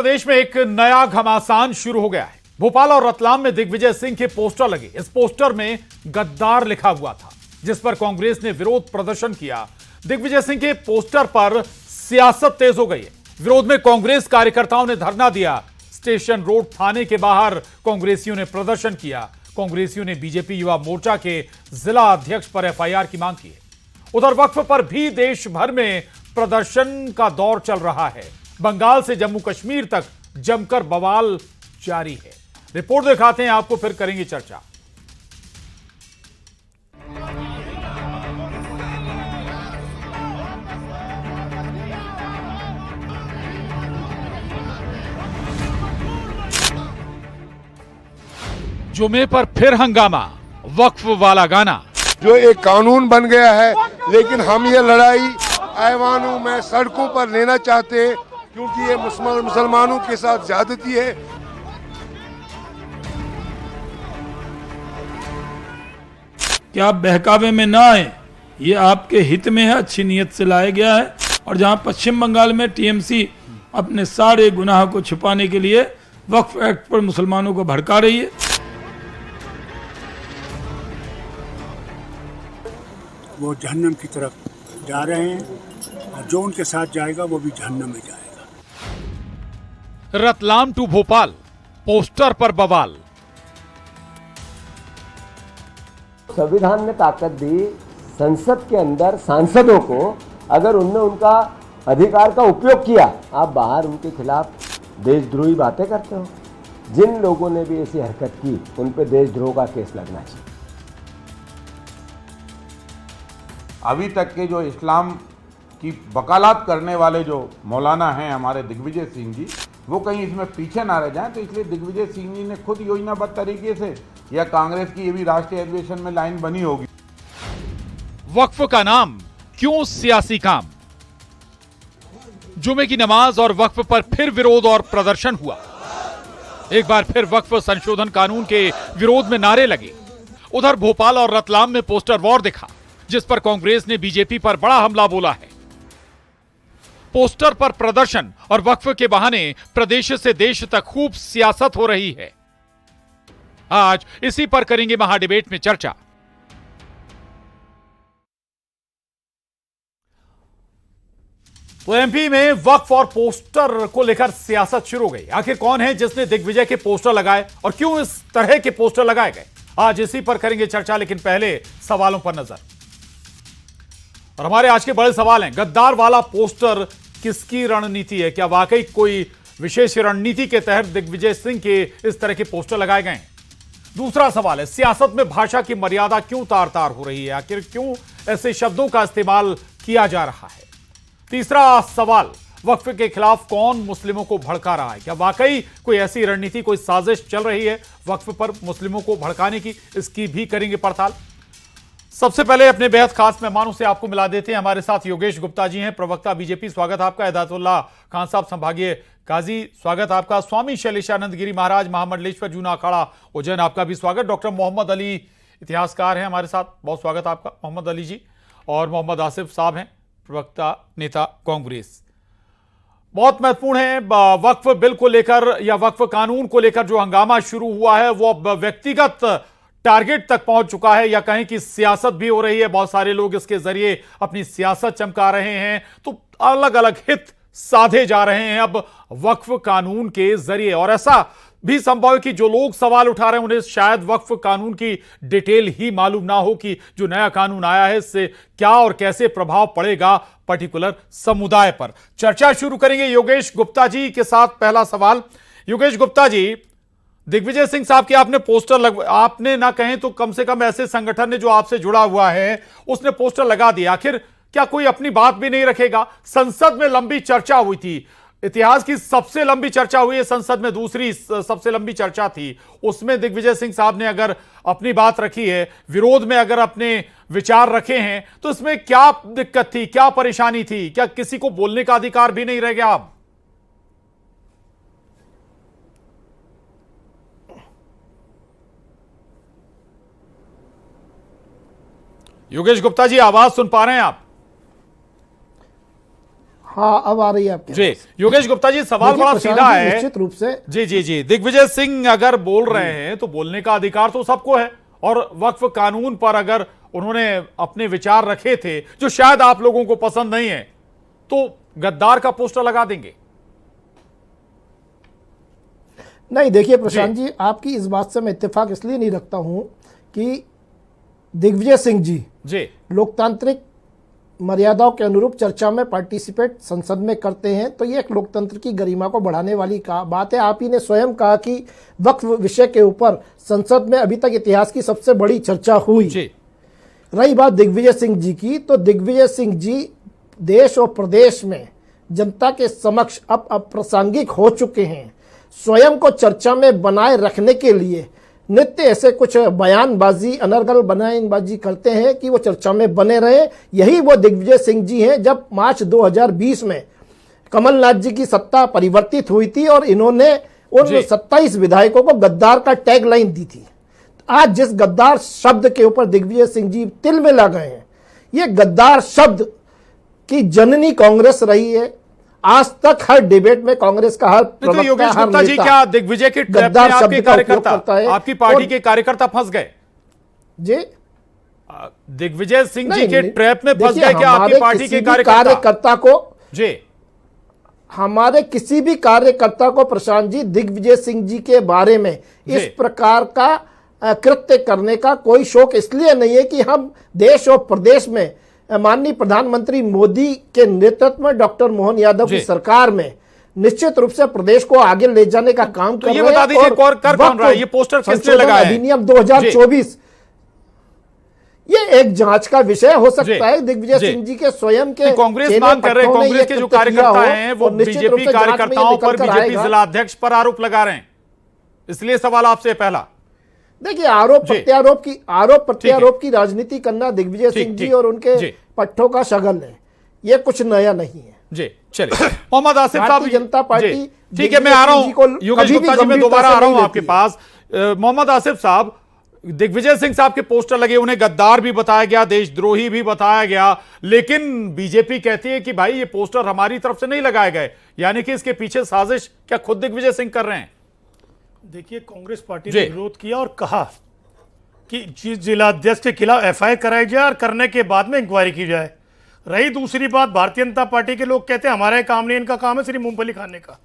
प्रदेश में एक नया घमासान शुरू हो गया है। भोपाल और रतलाम में दिग्विजय सिंह के पोस्टर लगे। इस पोस्टर में गद्दार लिखा हुआ था, जिस पर कांग्रेस ने विरोध प्रदर्शन किया। दिग्विजय सिंह के पोस्टर पर सियासत तेज हो गई है। विरोध में कांग्रेस कार्यकर्ताओं ने धरना दिया। स्टेशन रोड थाने के बाहर कांग्रेसियों ने प्रदर्शन किया। कांग्रेसियों ने बीजेपी युवा मोर्चा के जिला अध्यक्ष पर एफआईआर की मांग की है। उधर वक्फ पर भी देश भर में प्रदर्शन का दौर चल रहा है। बंगाल से जम्मू कश्मीर तक जमकर बवाल जारी है। रिपोर्ट दिखाते हैं आपको, फिर करेंगे चर्चा। जुमे पर फिर हंगामा, वक्फ वाला गाना। जो एक कानून बन गया है, लेकिन हम ये लड़ाई ऐवानों में सड़कों पर लेना चाहते हैं, क्योंकि ये मुसलमानों के साथ ज्यादती है। कि आप बहकावे में ना आए, ये आपके हित में है, अच्छी नीयत से लाया गया है। और जहां पश्चिम बंगाल में टीएमसी अपने सारे गुनाह को छुपाने के लिए वक्फ एक्ट पर मुसलमानों को भड़का रही है। वो जहन्नम की तरफ जा रहे हैं, और जो उनके साथ जाएगा वो भी जहन्नम में जाएगा। रतलाम टू भोपाल, पोस्टर पर बवाल। संविधान ने ताकत दी संसद के अंदर सांसदों को, अगर उनने उनका अधिकार का उपयोग किया, आप बाहर उनके खिलाफ देशद्रोही बातें करते हो। जिन लोगों ने भी ऐसी हरकत की, उन पे देशद्रोह का केस लगना चाहिए। अभी तक के जो इस्लाम की वकालत करने वाले जो मौलाना हैं हमारे दिग्विजय सिंह जी, वो कहीं इसमें पीछे ना रह जाएं, तो इसलिए दिग्विजय सिंह जी ने खुद योजनाबद्ध तरीके से, या कांग्रेस की ये भी राष्ट्रीय अधिवेशन में लाइन बनी होगी। वक्फ का नाम क्यों सियासी काम? जुमे की नमाज और वक्फ पर फिर विरोध और प्रदर्शन हुआ। एक बार फिर वक्फ संशोधन कानून के विरोध में नारे लगे। उधर भोपाल और रतलाम में पोस्टर वॉर दिखा, जिस पर कांग्रेस ने बीजेपी पर बड़ा हमला बोला है। पोस्टर पर प्रदर्शन और वक्फ के बहाने प्रदेश से देश तक खूब सियासत हो रही है। आज इसी पर करेंगे महाडिबेट में चर्चा। तो एमपी में वक्फ और पोस्टर को लेकर सियासत शुरू हो गई। आखिर कौन है जिसने दिग्विजय के पोस्टर लगाए और क्यों इस तरह के पोस्टर लगाए गए? आज इसी पर करेंगे चर्चा, लेकिन पहले सवालों पर नजर। और हमारे आज के बड़े सवाल हैं, गद्दार वाला पोस्टर किसकी रणनीति है? क्या वाकई कोई विशेष रणनीति के तहत दिग्विजय सिंह के इस तरह के पोस्टर लगाए गए हैं? दूसरा सवाल है, सियासत में भाषा की मर्यादा क्यों तार तार हो रही है? आखिर क्यों ऐसे शब्दों का इस्तेमाल किया जा रहा है? तीसरा सवाल, वक्फ के खिलाफ कौन मुस्लिमों को भड़का रहा है? क्या वाकई कोई ऐसी रणनीति, कोई साजिश चल रही है वक्फ पर मुस्लिमों को भड़काने की? इसकी भी करेंगे पड़ताल। सबसे पहले अपने बेहद खास मेहमानों से आपको मिला देते हैं। हमारे साथ योगेश गुप्ता जी हैं, प्रवक्ता बीजेपी, स्वागत आपका। हिदायतुल्लाह खान साहब, संभागीय काजी, स्वागत आपका। स्वामी शैलेशानंद गिरी महाराज, महामंडलेश्वर जूना अखाड़ा उज्जैन, आपका भी स्वागत। डॉक्टर मोहम्मद अली इतिहासकार हैं हमारे साथ, बहुत स्वागत आपका मोहम्मद अली जी। और मोहम्मद आसिफ साहब हैं, प्रवक्ता नेता कांग्रेस। बहुत महत्वपूर्ण है, वक्फ बिल को लेकर या वक्फ कानून को लेकर जो हंगामा शुरू हुआ है वो अब व्यक्तिगत टारगेट तक पहुंच चुका है, या कहें कि सियासत भी हो रही है। बहुत सारे लोग इसके जरिए अपनी सियासत चमका रहे हैं, तो अलग अलग हित साधे जा रहे हैं अब वक्फ कानून के जरिए। और ऐसा भी संभव है कि जो लोग सवाल उठा रहे हैं उन्हें शायद वक्फ कानून की डिटेल ही मालूम ना हो कि जो नया कानून आया है इससे क्या और कैसे प्रभाव पड़ेगा पर्टिकुलर समुदाय पर। चर्चा शुरू करेंगे योगेश गुप्ता जी के साथ। पहला सवाल, योगेश गुप्ता जी, दिग्विजय सिंह साहब के आपने पोस्टर आपने ना कहें तो कम से कम ऐसे संगठन ने जो आपसे जुड़ा हुआ है उसने पोस्टर लगा दिया। आखिर क्या कोई अपनी बात भी नहीं रखेगा? संसद में लंबी चर्चा हुई थी, इतिहास की सबसे लंबी चर्चा हुई है संसद में, दूसरी सबसे लंबी चर्चा थी। उसमें दिग्विजय सिंह साहब ने अगर अपनी बात रखी है, विरोध में अगर अपने विचार रखे हैं, तो इसमें क्या दिक्कत थी, क्या परेशानी थी? क्या किसी को बोलने का अधिकार भी नहीं रह गया अब? योगेश गुप्ता जी, आवाज सुन पा रहे हैं आप? हाँ, अब आ रही है आपके जी। पास। योगेश गुप्ता जी, सवाल देखिए बड़ा प्रशांत सीधा जी, है। निश्चित रूप से जी जी जी, दिग्विजय सिंह अगर बोल रहे हैं तो बोलने का अधिकार तो सबको है, और वक्फ कानून पर अगर उन्होंने अपने विचार रखे थे जो शायद आप लोगों को पसंद नहीं है, तो गद्दार का पोस्टर लगा देंगे? नहीं, देखिए प्रशांत जी, आपकी इस बात से मैं इत्तेफाक इसलिए नहीं रखता हूं कि दिग्विजय सिंह जी लोकतांत्रिक मर्यादाओं के अनुरूप चर्चा में पार्टिसिपेट संसद में करते हैं, तो ये एक लोकतंत्र की गरिमा को बढ़ाने वाली बात है। आप ही ने स्वयं कहा कि वक्फ विषय के ऊपर संसद में अभी तक इतिहास की सबसे बड़ी चर्चा हुई। रही बात दिग्विजय सिंह जी की, तो दिग्विजय सिंह जी देश और प्रदेश में जनता के समक्ष अब अप्रासंगिक हो चुके हैं। स्वयं को चर्चा में बनाए रखने के लिए नित्य ऐसे कुछ बयानबाजी, अनर्गल बयानबाजी करते हैं कि वो चर्चा में बने रहे। यही वो दिग्विजय सिंह जी हैं जब मार्च 2020 में कमलनाथ जी की सत्ता परिवर्तित हुई थी और इन्होंने उन 27 विधायकों को गद्दार का टैग लाइन दी थी। आज जिस गद्दार शब्द के ऊपर दिग्विजय सिंह जी तिल में लग गए हैं, ये गद्दार शब्द की जननी कांग्रेस रही है। आज तक हर डिबेट में कांग्रेस का हर तो योगेश गुप्ता जी, क्या दिग्विजय के ट्रैप में आपके कार्यकर्ता, आपकी पार्टी के कार्यकर्ता फंस गए? जी, दिग्विजय सिंह जी के ट्रैप में फंस गए क्या आपकी पार्टी के कार्यकर्ता को? जी, हमारे किसी भी कार्यकर्ता को प्रशांत जी दिग्विजय सिंह जी के बारे में इस प्रकार का कृत्य करने का कोई शौक इसलिए नहीं है कि हम देश और प्रदेश में माननीय प्रधानमंत्री मोदी के नेतृत्व में डॉक्टर मोहन यादव की सरकार में निश्चित रूप से प्रदेश को आगे ले जाने का काम कर रहे हैं। ये बता दीजिए कर कौन रहा है? ये पोस्टर किसने लगाया है? अधिनियम 2024 ये एक जांच का विषय हो सकता है। दिग्विजय सिंह जी के स्वयं के कांग्रेस मांग कर रहे हैं, कांग्रेस के जो कार्यकर्ता हैं वो बीजेपी कार्यकर्ताओं पर बीजेपी जिला अध्यक्ष पर आरोप लगा रहे हैं, इसलिए सवाल आपसे पहला। देखिए, आरोप प्रत्यारोप की राजनीति करना दिग्विजय सिंह जी और उनके पट्टों का शगल है, ये कुछ नया नहीं है। जी, चलिए मोहम्मद आसिफ साहब, जनता पार्टी, ठीक है, मैं आ रहा हूं योगेश गुप्ता जी, मैं दोबारा आ रहा हूं आपके पास। मोहम्मद आसिफ साहब, दिग्विजय सिंह साहब के पोस्टर लगे, उन्हें गद्दार भी बताया गया, देशद्रोही भी बताया गया, लेकिन बीजेपी कहती है कि भाई ये पोस्टर हमारी तरफ से नहीं लगाए गए, यानी कि इसके पीछे साजिश क्या खुद दिग्विजय सिंह कर रहे हैं? देखिए, कांग्रेस पार्टी ने विरोध किया और कहा कि जिला अध्यक्ष के खिलाफ एफआईआर कराई जाए और करने के बाद में इंक्वायरी की जाए। रही दूसरी बात, भारतीय जनता पार्टी के लोग कहते हैं हमारा ये काम नहीं, इनका काम है सिर्फ मूंगफली खाने का।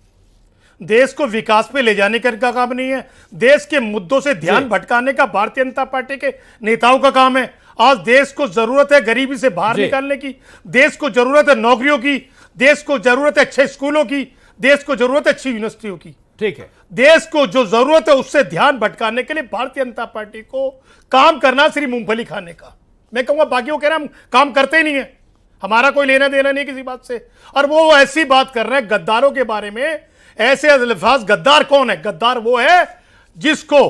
देश को विकास पे ले जाने का इनका काम नहीं है, देश के मुद्दों से ध्यान भटकाने का भारतीय जनता पार्टी के नेताओं का काम है। आज देश को जरूरत है गरीबी से बाहर निकालने की, देश को जरूरत है नौकरियों की, देश को जरूरत है अच्छे स्कूलों की, देश को जरूरत है अच्छी यूनिवर्सिटियों की। ठीक है, देश को जो जरूरत है उससे ध्यान भटकाने के लिए भारतीय जनता पार्टी को काम करना सिर्फ मूंगफली खाने का। मैं कहूंगा बाकियों कह रहे हम काम करते ही नहीं है, हमारा कोई लेना देना नहीं किसी बात से। और वो ऐसी बात कर रहे हैं गद्दारों के बारे में, ऐसे अल्फाज। गद्दार कौन है? गद्दार वो है जिसको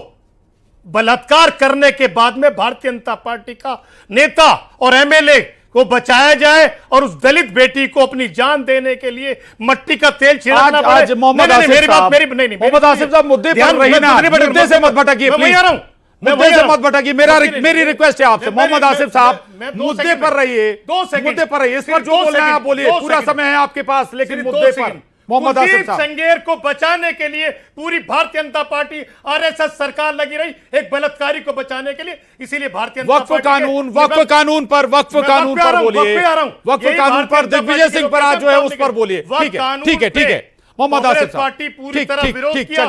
बलात्कार करने के बाद में भारतीय जनता पार्टी का नेता और एमएलए को बचाया जाए और उस दलित बेटी को अपनी जान देने के लिए मट्टी का तेल छिड़कना पड़े। आज मोहम्मद आसिफ साहब, मुद्दे पर रही ना, मुद्दे से मत भटकिए प्लीज, मुद्दे से मत भटकिए, मेरी रिक्वेस्ट है आपसे। मोहम्मद आसिफ साहब, मुद्दे पर रहिए, मुद्दे पर रहिए, इस पर जो बोलना है आप बोलिए, पूरा समय है आपके पास, लेकिन मुद्दे पर। मोहम्मद आसिफ साहब, संगेर को बचाने के लिए पूरी भारतीय जनता पार्टी आरएसएस सरकार लगी रही, एक बलात्कारी को बचाने के लिए। इसीलिए भारतीय वक्फ कानून पर बोलिए, वक्फ कानून पर दिग्विजय सिंह पर आज जो है उस पर बोलिए। ठीक है मोहम्मद आसिफ साहब, पार्टी पूरी तरह विरोध किया।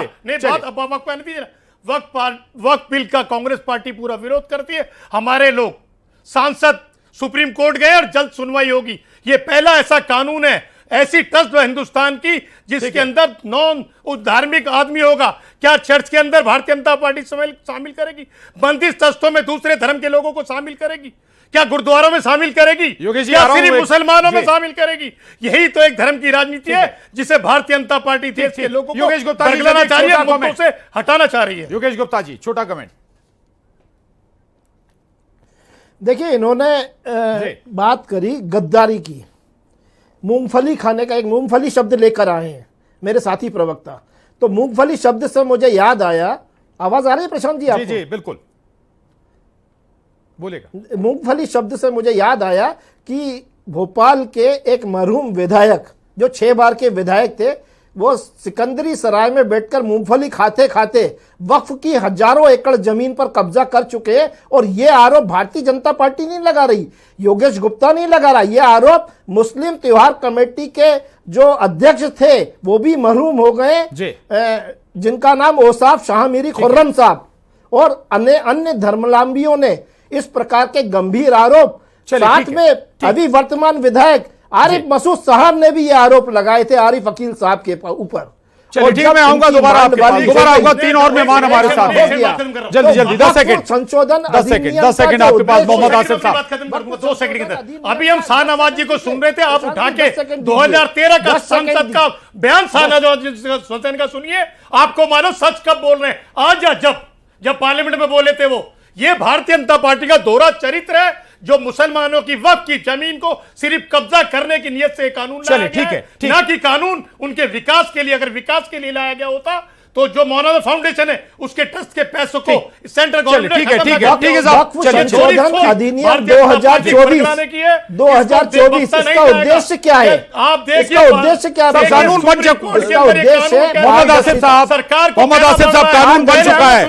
वक्फ बिल का कांग्रेस पार्टी पूरा विरोध करती है। हमारे लोग सांसद सुप्रीम कोर्ट गए और जल्द सुनवाई होगी। ये पहला ऐसा कानून है, ऐसी ट्रस्ट है हिंदुस्तान की जिसके अंदर नॉन धार्मिक आदमी होगा। क्या चर्च के अंदर भारतीय जनता पार्टी शामिल करेगी? बंदिश ट्रस्टों में दूसरे धर्म के लोगों को शामिल करेगी? क्या गुरुद्वारों में शामिल करेगी? क्या सिर्फ मुसलमानों में शामिल करेगी? यही तो एक धर्म की राजनीति है जिसे भारतीय जनता पार्टी देश के लोगों को बदलना चाह रही है, मुद्दों से हटाना चाह रही है। योगेश गुप्ता जी, छोटा कमेंट। देखिए, इन्होंने बात करी गद्दारी की, मूंगफली खाने का, एक मूंगफली शब्द लेकर आए हैं मेरे साथी प्रवक्ता। तो मूंगफली शब्द से मुझे याद आया, आवाज आ रही है प्रशांत जी आपको? जी बिल्कुल, बोलेगा। मूंगफली शब्द से मुझे याद आया कि भोपाल के एक मरहूम विधायक जो 6 बार के विधायक थे, वो सिकंदरी सराय में बैठकर मूंगफली खाते खाते वक्फ की हजारों एकड़ जमीन पर कब्जा कर चुके हैं। और ये आरोप भारतीय जनता पार्टी नहीं लगा रही, योगेश गुप्ता नहीं लगा रहा, ये आरोप मुस्लिम त्योहार कमेटी के जो अध्यक्ष थे वो भी मरहूम हो गए, जिनका नाम औसाफ शाह मीरी खुर्रम साहब, और अन्य धर्मावलंबियों ने इस प्रकार के गंभीर आरोप, साथ में अभी वर्तमान विधायक आरिफ मसूद साहब ने भी ये आरोप लगाए थे आरिफ अकील साहब के ऊपर। चलिए ठीक है, मैं आऊंगा दोबारा आपके पास, दोबारा आऊंगा। 3 और मेहमान हमारे साथ हैं, जल्दी जल्दी 10 सेकंड संशोधन 10 सेकंड आपके पास। मोहम्मद आसिफ साहब 2 सेकंड के अंदर। अभी हम शाहनवाज जी को सुन रहे थे, आप उठा के 2013 का संसद का बयान शाहनवाज का सुनिए। आपको मानो सच कब बोल रहे हैं, आज या जब पार्लियामेंट में बोले थे वो। ये भारतीय जनता पार्टी का दोहरा चरित्र है, जो मुसलमानों की वक्फ की जमीन को सिर्फ कब्जा करने की नियत से कानून लाया गया है, ना कि कानून उनके विकास के लिए। अगर विकास के लिए लाया गया होता तो जो मौलाना फाउंडेशन है उसके ट्रस्ट के पैसों को सेंट्रल गवर्नमेंट ठीक है साहब, संशोधन अधिनियम 2024 इसका उद्देश्य क्या है? आप देखिए, इसका उद्देश्य क्या है? कानून बन चुका, इसका उद्देश्य मोहम्मद आसिफ साहब, सरकार मोहम्मद आसिफ साहब कानून बन चुका है।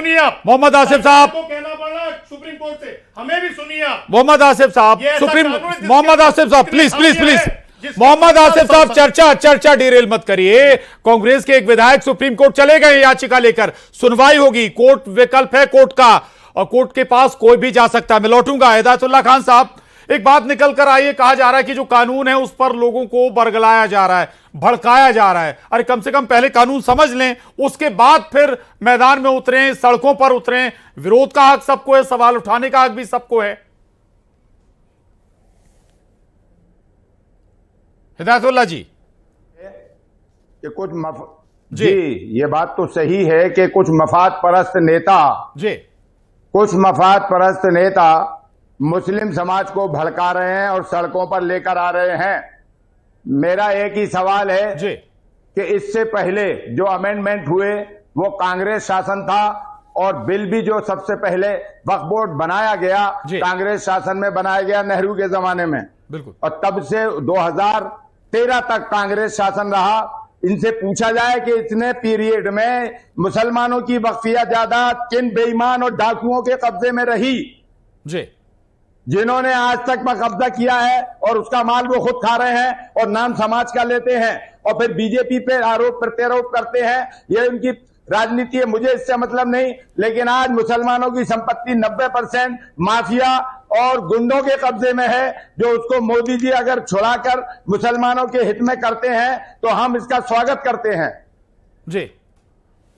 मोहम्मद आसिफ साहब को कहना पड़ा सुप्रीम कोर्ट से, हमें भी सुनिए आप। मोहम्मद आसिफ साहब सुप्रीम, मोहम्मद आसिफ साहब please please please, Mohammad Asif साहब चर्चा डिरेल मत करिए। कांग्रेस के एक विधायक सुप्रीम कोर्ट चले गए याचिका लेकर, सुनवाई होगी, कोर्ट विकल्प है कोर्ट का, और कोर्ट के पास कोई भी जा सकता है। मैं लौटूंगा। हिदायतुल्लाह खान साहब, एक बात निकल कर आई है, कहा जा रहा है कि जो कानून है उस पर लोगों को बरगलाया जा रहा है, भड़काया जा रहा है। अरे कम से कम पहले कानून समझ लें, उसके बाद फिर मैदान में उतरें, सड़कों पर उतरें। विरोध का हक सबको है, सवाल उठाने का हक भी सबको है। हिदायतुल्लाह जी कि जी ये बात तो सही है कि कुछ मफाद परस्त नेता मुस्लिम समाज को भड़का रहे हैं और सड़कों पर लेकर आ रहे हैं। मेरा एक ही सवाल है कि इससे पहले जो अमेंडमेंट हुए वो कांग्रेस शासन था, और बिल भी जो सबसे पहले वक्फ बोर्ड बनाया गया कांग्रेस शासन में बनाया गया, नेहरू के जमाने में, बिल्कुल, और तब से 2013 तक कांग्रेस शासन रहा। इनसे पूछा जाए कि इतने पीरियड में मुसलमानों की वक्फिया जायदाद किन बेईमान और डाकुओं के कब्जे में रही, जिन्होंने आज तक पर कब्जा किया है, और उसका माल वो खुद खा रहे हैं और नाम समाज का लेते हैं, और फिर बीजेपी पे आरोप प्रत्यारोप करते हैं। ये उनकी राजनीति है, मुझे इससे मतलब नहीं। लेकिन आज मुसलमानों की संपत्ति 90% माफिया और गुंडों के कब्जे में है, जो उसको मोदी जी अगर छुड़ाकर मुसलमानों के हित में करते हैं तो हम इसका स्वागत करते हैं। जी,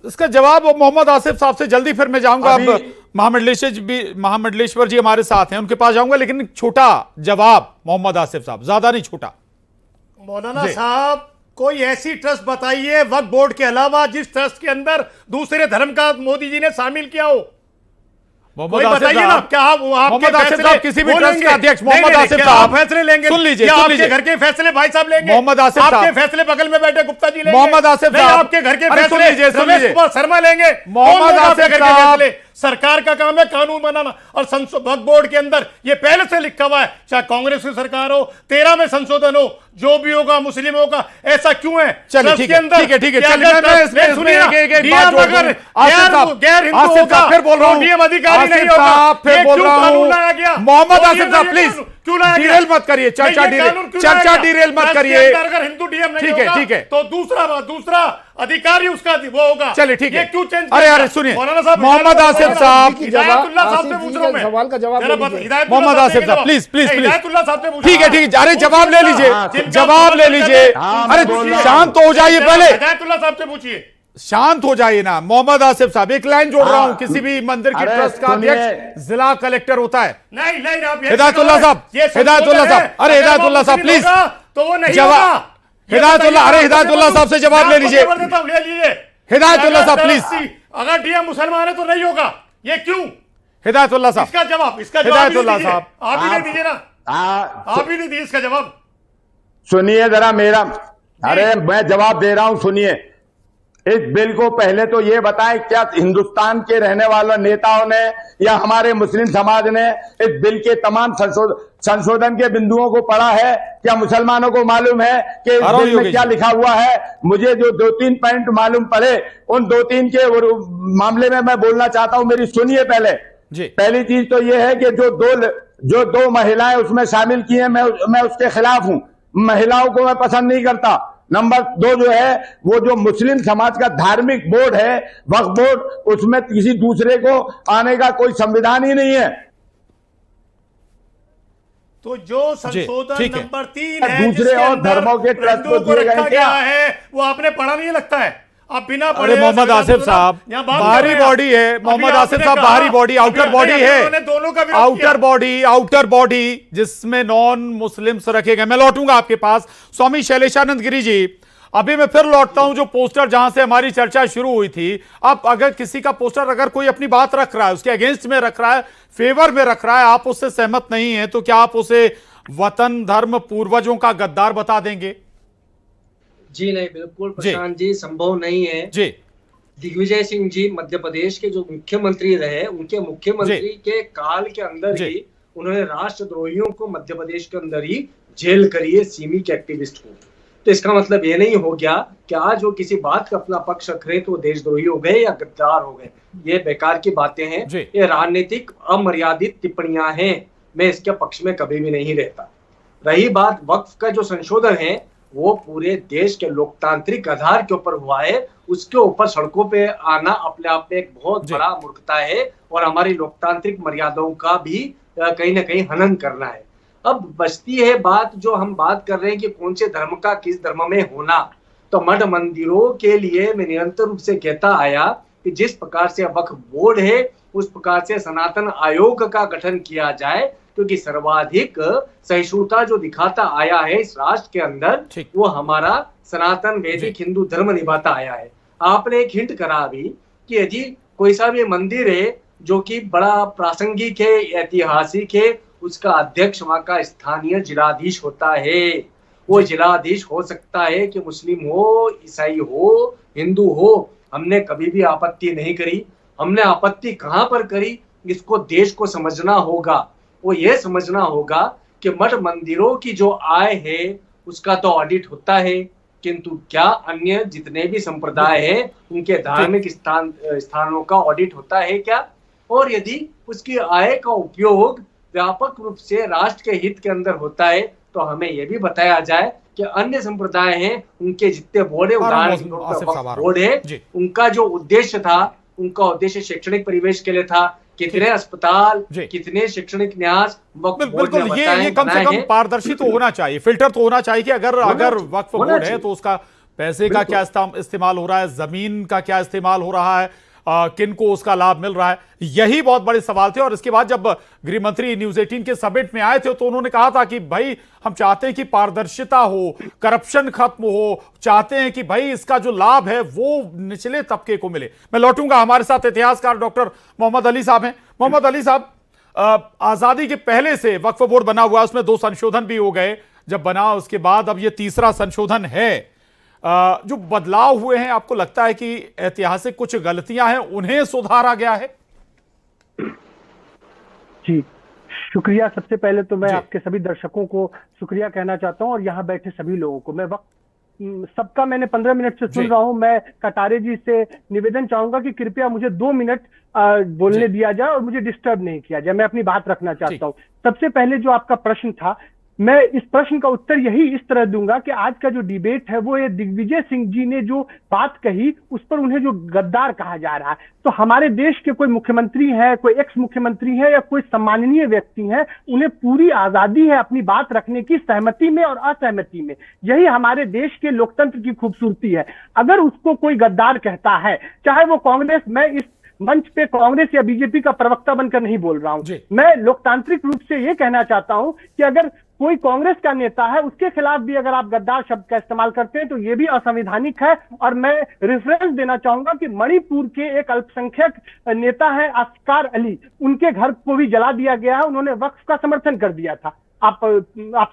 इसका जवाब मोहम्मद आसिफ साहब से जल्दी फिर मैं जाऊंगा। अब महामंडलेश्वर जी हमारे साथ हैं, उनके पास जाऊंगा, लेकिन छोटा जवाब मोहम्मद आसिफ साहब, ज्यादा नहीं, छोटा। मौलाना साहब, कोई ऐसी ट्रस्ट बताइए वक्फ बोर्ड के अलावा जिस ट्रस्ट के अंदर दूसरे धर्म का मोदी जी ने शामिल किया हो। मोहम्मद आसिफ साहब, क्या मोहम्मद आसिफ साहब किसी भी ट्रस्ट के अध्यक्ष मोहम्मद आसिफ साहब फैसले लेंगे? सुन लीजिए, आपके घर के फैसले भाई साहब लेंगे? मोहम्मद आसिफ साहब, आपके फैसले बगल में बैठे गुप्ता जी लेंगे? मोहम्मद आसिफ साहब, आपके घर के फैसले रमेश कुमार शर्मा लेंगे? मोहम्मद आसिफ साहब, सरकार का काम है कानून बनाना, और वक्फ बोर्ड के अंदर ये पहले से लिखा हुआ है, चाहे कांग्रेस की सरकार हो, 13 में संशोधन हो, जो भी होगा मुस्लिमों का, ऐसा क्यों है? चलिए ठीक है, गैर हिंदू होगा फिर बोल रहा हूँ, डीएम अधिकारी नहीं होगा, फिर बोल रहा हूँ। मोहम्मद आसिफ साहब प्लीज डिरेल मत करिए, चर्चा डिरेल मत करिए। अगर हिंदू डीएम नहीं होगा, ठीक है, तो दूसरा अधिकारी उसका वो होगा। चलिए ठीक है, क्यों चेंज? अरे सुनिए, मोहम्मद आसिफ साहब, हिदायतुल्लाह साहब से पूछ रहा हूं मैं, सवाल का जवाब मोहम्मद आसिफ साहब प्लीज प्लीज प्लीज, हिदायतुल्लाह साहब से पूछ, ठीक है, अरे जवाब ले लीजिए, जवाब ले लीजिए। अरे शांत हो जाइए, पहले हिदायतुल्लाह साहब से पूछिए, शांत हो जाइए ना। मोहम्मद आसिफ साहब, एक लाइन जोड़ रहा हूं, किसी भी मंदिर की ट्रस्ट का अध्यक्ष जिला कलेक्टर होता है। नहीं, हिदायतुल्लाह साहब, हिदायतुल्लाह साहब, अरे हिदायतुल्लाह साहब प्लीज तो वो नहीं जवाब, हिदायतुल्लाह, अरे हिदायतुल्लाह साहब से जवाब ले लीजिए। हिदायतुल्लाह साहब प्लीज, अगर डीएम मुसलमान है तो नहीं होगा, ये क्यों? हिदायतुल्लाह साहब, इसका जवाब हिदायतुल्लाह साहब, आप ही नहीं दीजिए ना, आप ही नहीं दीजिए इसका जवाब। सुनिए जरा मेरा, अरे मैं जवाब दे रहा हूं, सुनिए। इस बिल को पहले तो ये बताएं, क्या हिंदुस्तान के रहने वाले नेताओं ने या हमारे मुस्लिम समाज ने इस बिल के तमाम संशोधन के बिंदुओं को पढ़ा है? क्या मुसलमानों को मालूम है कि इस बिल में क्या लिखा हुआ है? मुझे जो 2-3 पॉइंट मालूम पड़े, उन 2-3 के मामले में मैं बोलना चाहता हूं। मेरी सुनिए पहले। पहली चीज तो ये है कि जो दो महिलाएं उसमें शामिल की हैं, मैं उसके खिलाफ हूं। महिलाओं को मैं पसंद नहीं करता। नंबर 2 जो है, वो जो मुस्लिम समाज का धार्मिक बोर्ड है, वक्फ बोर्ड, उसमें किसी दूसरे को आने का कोई संविधान ही नहीं है। तो जो संशोधन नंबर 3 है, दूसरे और धर्मों के ट्रस्ट को दिए गए क्या है, वो आपने पढ़ा नहीं लगता है? आप बिना पढ़े। मोहम्मद आसिफ साहब बाहरी बॉडी है, मोहम्मद आसिफ साहब बाहरी बॉडी, आउटर बॉडी है, दोनों का आउटर बॉडी जिसमें नॉन मुस्लिम्स रखे गए। मैं लौटूंगा आपके पास। स्वामी शैलेशानंद गिरी जी, अभी मैं फिर लौटता हूं जो पोस्टर जहां से हमारी चर्चा शुरू हुई थी। अब अगर किसी का पोस्टर अगर कोई अपनी बात रख रहा है, उसके अगेंस्ट में रख रहा है, फेवर में रख रहा है, आप उससे सहमत नहीं है, तो क्या आप उसे वतन धर्म पूर्वजों का गद्दार बता देंगे? जी नहीं, बिल्कुल प्रशांत जी, संभव नहीं है जी। दिग्विजय सिंह जी मध्य प्रदेश के जो मुख्यमंत्री रहे, उनके मुख्यमंत्री के काल के अंदर ही उन्होंने राष्ट्रद्रोहियों को मध्य प्रदेश के अंदर ही जेल करी है, सिमी के एक्टिविस्ट को। तो इसका मतलब ये नहीं हो गया कि आज वो किसी बात का अपना पक्ष रख रहे तो वो देशद्रोही हो गए या गद्दार हो गए। ये बेकार की बातें हैं, ये राजनीतिक अमर्यादित टिप्पणियां हैं। मैं इसके पक्ष में कभी भी नहीं रहता। रही बात वक्फ का जो संशोधन है, वो पूरे देश के लोकतांत्रिक आधार के ऊपर हुआ है। उसके ऊपर सड़कों पे आना अपने आप में एक बहुत बड़ा मूर्खता है और हमारी लोकतांत्रिक मर्यादाओं का भी कहीं ना कहीं हनन करना है। अब बचती है बात, जो हम बात कर रहे हैं कि कौन से धर्म का किस धर्म में होना। तो मठ मंदिरों के लिए मैं निरंतर रूप से कहता आया कि जिस प्रकार से वक्फ बोर्ड है, उस प्रकार से सनातन आयोग का गठन किया जाए, क्योंकि सर्वाधिक सहिष्णुता जो दिखाता आया है इस राष्ट्र के अंदर, वो हमारा सनातन वैदिक हिंदू धर्म निभाता आया है। आपने एक हिंट करा अभी कि यदि कोई सा भी मंदिर है जो कि बड़ा प्रासंगिक है, ऐतिहासिक है, उसका अध्यक्ष वहां का स्थानीय जिलाधीश होता है। वो जिलाधीश हो सकता है कि मुस्लिम हो, ईसाई हो, हिंदू हो। हमने कभी भी आपत्ति नहीं करी। हमने आपत्ति कहां पर करी, इसको देश को समझना होगा। वो ये समझना होगा कि मठ मंदिरों की जो आय है उसका तो ऑडिट होता है, किंतु क्या अन्य जितने भी संप्रदाय हैं उनके धार्मिक स्थानों का ऑडिट होता है क्या? और यदि उसकी आय का उपयोग व्यापक रूप से राष्ट्र के हित के अंदर होता है, तो हमें यह भी बताया जाए कि अन्य संप्रदाय हैं, उनके जितने बोर्ड है, उदाहरण बोर्ड है, उनका जो उद्देश्य था, उनका उद्देश्य शैक्षणिक परिवेश के लिए था। कितने अस्पताल, कितने शैक्षणिक न्यास बिल्कुल ये कम से कम पारदर्शी तो होना चाहिए, फिल्टर तो होना चाहिए कि अगर वक्फ बोर्ड है तो उसका पैसे का क्या इस्तेमाल हो रहा है, जमीन का क्या इस्तेमाल हो रहा है, किन को उसका लाभ मिल रहा है। यही बहुत बड़े सवाल थे। और इसके बाद जब गृह मंत्री न्यूज 18 के समिट में आए थे तो उन्होंने कहा था कि भाई हम चाहते हैं कि पारदर्शिता हो, करप्शन खत्म हो, चाहते हैं कि भाई इसका जो लाभ है वो निचले तबके को मिले। मैं लौटूंगा, हमारे साथ इतिहासकार डॉक्टर मोहम्मद अली साहब हैं। मोहम्मद अली साहब, आजादी के पहले से वक्फ बोर्ड बना हुआ, उसमें 2 संशोधन भी हो गए जब बना, उसके बाद अब ये तीसरा संशोधन है। जो बदलाव हुए हैं, आपको लगता है कि ऐतिहासिक कुछ गलतियां हैं, उन्हें सुधारा गया है? जी शुक्रिया। सबसे पहले तो मैं आपके सभी दर्शकों को शुक्रिया कहना चाहता हूं और यहाँ बैठे सभी लोगों को। मैं सबका मैंने 15 मिनट से सुन रहा हूं। मैं कटारे जी से निवेदन चाहूंगा कि कृपया मुझे 2 मिनट बोलने दिया जाए और मुझे डिस्टर्ब नहीं किया जाए। मैं अपनी बात रखना चाहता हूं। सबसे पहले जो आपका प्रश्न था, मैं इस प्रश्न का उत्तर यही इस तरह दूंगा कि आज का जो डिबेट है वो ये दिग्विजय सिंह जी ने जो बात कही उस पर उन्हें जो गद्दार कहा जा रहा है, तो हमारे देश के कोई मुख्यमंत्री है, कोई एक्स मुख्यमंत्री है या कोई सम्माननीय व्यक्ति है, उन्हें पूरी आजादी है अपनी बात रखने की, सहमति में और असहमति में। यही हमारे देश के लोकतंत्र की खूबसूरती है। अगर उसको कोई गद्दार कहता है, चाहे वो कांग्रेस, मैं इस मंच पे कांग्रेस या बीजेपी का प्रवक्ता बनकर नहीं बोल रहा हूं, मैं लोकतांत्रिक रूप से यह कहना चाहता हूं कि अगर कोई कांग्रेस का नेता है उसके खिलाफ भी अगर आप गद्दार शब्द का इस्तेमाल करते हैं तो यह भी असंवैधानिक है। और मैं रेफरेंस देना चाहूंगा कि मणिपुर के एक अल्पसंख्यक नेता है अस्कार अली, उनके घर को भी जला दिया गया है, उन्होंने वक्फ का समर्थन कर दिया था। आप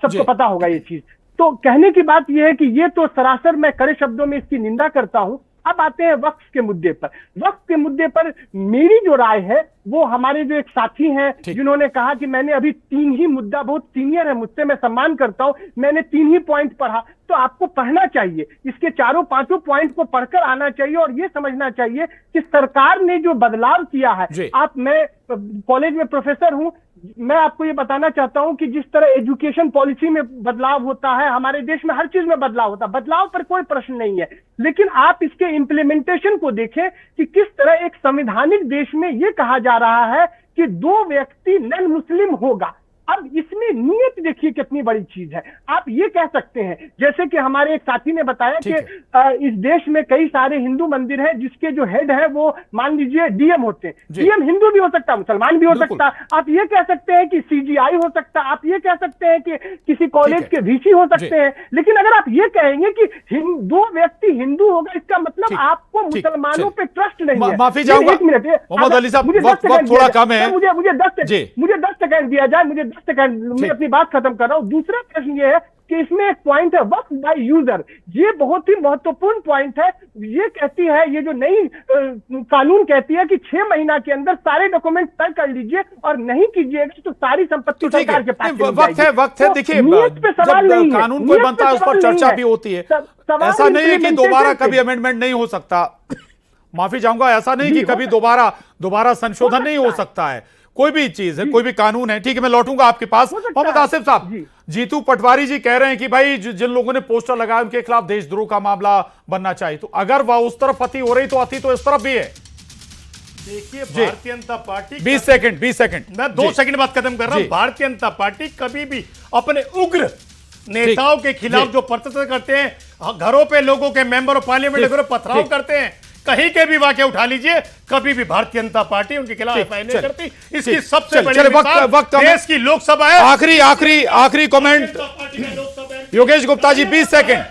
सबको पता होगा ये चीज। तो कहने की बात यह है कि ये तो सरासर मैं कड़े शब्दों में इसकी निंदा करता हूं। अब आते हैं वक्फ के मुद्दे पर। वक्फ के मुद्दे पर मेरी जो राय है वो हमारे जो एक साथी हैं जिन्होंने कहा कि मैंने अभी 3 ही मुद्दा, बहुत सीनियर है मुझसे, मैं सम्मान करता हूं, मैंने 3 ही पॉइंट पढ़ा, तो आपको पढ़ना चाहिए, इसके 4-5 पॉइंट को पढ़कर आना चाहिए और ये समझना चाहिए कि सरकार ने जो बदलाव किया है। मैं कॉलेज में प्रोफेसर हूं, मैं आपको ये बताना चाहता हूं कि जिस तरह एजुकेशन पॉलिसी में बदलाव होता है, हमारे देश में हर चीज में बदलाव होता है, बदलाव पर कोई प्रश्न नहीं है, लेकिन आप इसके इंप्लीमेंटेशन को देखें कि किस तरह एक संवैधानिक देश में यह कहा जा रहा है कि 2 व्यक्ति नॉन मुस्लिम होगा। अब इसमें नियत देखिए कितनी बड़ी चीज है। आप ये कह सकते हैं, जैसे कि हमारे एक साथी ने बताया कि इस देश में कई सारे हिंदू मंदिर हैं जिसके जो हेड है वो मान लीजिए डीएम होते हैं। डीएम हिंदू भी हो सकता है, मुसलमान भी हो सकता है। आप ये कह सकते हैं कि सीजीआई हो सकता है, आप ये कह सकते हैं कि किसी कॉलेज के वीसी हो सकते हैं, लेकिन अगर आप ये कहेंगे कि 2 व्यक्ति हिंदू होगा, इसका मतलब आपको मुसलमानों पे ट्रस्ट नहीं है। माफी चाहूंगा मोहम्मद अली साहब, वक्त थोड़ा कम है, मुझे 10 सेकंड दिया जाए, मुझे 10 सेकंड, मैं अपनी बात खत्म कर रहा हूं। दूसरा प्रश्न ये है कि इसमें एक पॉइंट है वक्फ बाय यूजर, ये बहुत ही महत्वपूर्ण पॉइंट है। ये कहती है, ये जो नई कानून कहती है कि 6 महीना के अंदर सारे डॉक्यूमेंट तय कर लीजिए और नहीं कीजिएगा तो सारी संपत्ति सरकार के पास वक्त है। देखिए, जब कानून कोई बनता है उस पर चर्चा भी होती है, ऐसा नहीं है कि दोबारा कभी अमेंडमेंट नहीं हो सकता। माफी चाहूंगा, ऐसा नहीं कि कभी दोबारा संशोधन नहीं हो सकता है, कोई भी चीज है, कोई भी कानून है। ठीक है, मैं लौटूंगा आपके पास। मोहम्मद आसिफ साहब, जीतू पटवारी जी कह रहे हैं कि भाई जिन लोगों ने पोस्टर लगाया उनके खिलाफ देशद्रोह का मामला बनना चाहिए, तो अगर वह उस तरफ अति हो रही तो अति तो इस तरफ भी है। देखिए, भारतीय जनता पार्टी 20 सेकंड मैं 2 सेकंड बात खत्म कर रहा हूं। भारतीय जनता पार्टी कभी भी अपने उग्र नेताओं के खिलाफ जो प्रदर्शन करते हैं, घरों पे लोगों के मेंबर ऑफ पार्लियामेंट घरों पथराव करते हैं, कहीं के भी वाकये उठा लीजिए, कभी भी भारतीय जनता पार्टी उनके खिलाफ एफआईआर नहीं करती। इसकी सबसे बड़ी मिसाल देश की लोकसभा है। आखिरी कमेंट योगेश गुप्ता जी, 20 सेकंड।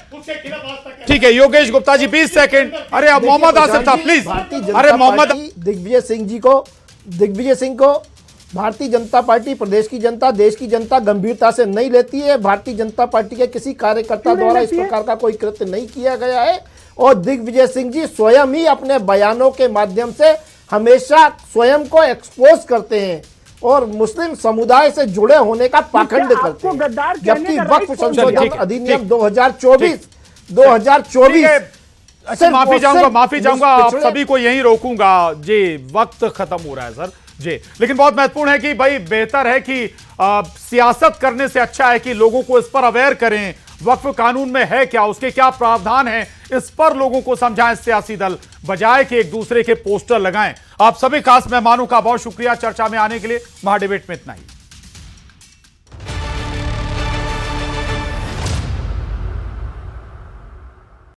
ठीक है, योगेश गुप्ता जी 20 सेकंड। अरे अब मोहम्मद आसिफ साहब प्लीज। अरे मोहम्मद दिग्विजय सिंह को भारतीय जनता पार्टी, प्रदेश की जनता, देश की जनता गंभीरता से नहीं लेती है। भारतीय जनता पार्टी के किसी कार्यकर्ता द्वारा इस प्रकार का कोई कृत्य नहीं किया गया है और दिग्विजय सिंह जी स्वयं ही अपने बयानों के माध्यम से हमेशा स्वयं को एक्सपोज करते हैं और मुस्लिम समुदाय से जुड़े होने का पाखंड करते हैं, जबकि वक्फ संशोधन अधिनियम 2024 माफी चाहूंगा आप सभी को यहीं रोकूंगा जी, वक्त खत्म हो रहा है सर जी। लेकिन बहुत महत्वपूर्ण है कि भाई बेहतर है कि सियासत करने से अच्छा है कि लोगों को इस पर अवेयर करें, वक्फ कानून में है क्या, उसके क्या प्रावधान हैं, इस पर लोगों को समझाएं सियासी दल, बजाय कि एक दूसरे के पोस्टर लगाएं। आप सभी खास मेहमानों का बहुत शुक्रिया चर्चा में आने के लिए। महाडिबेट में इतना ही।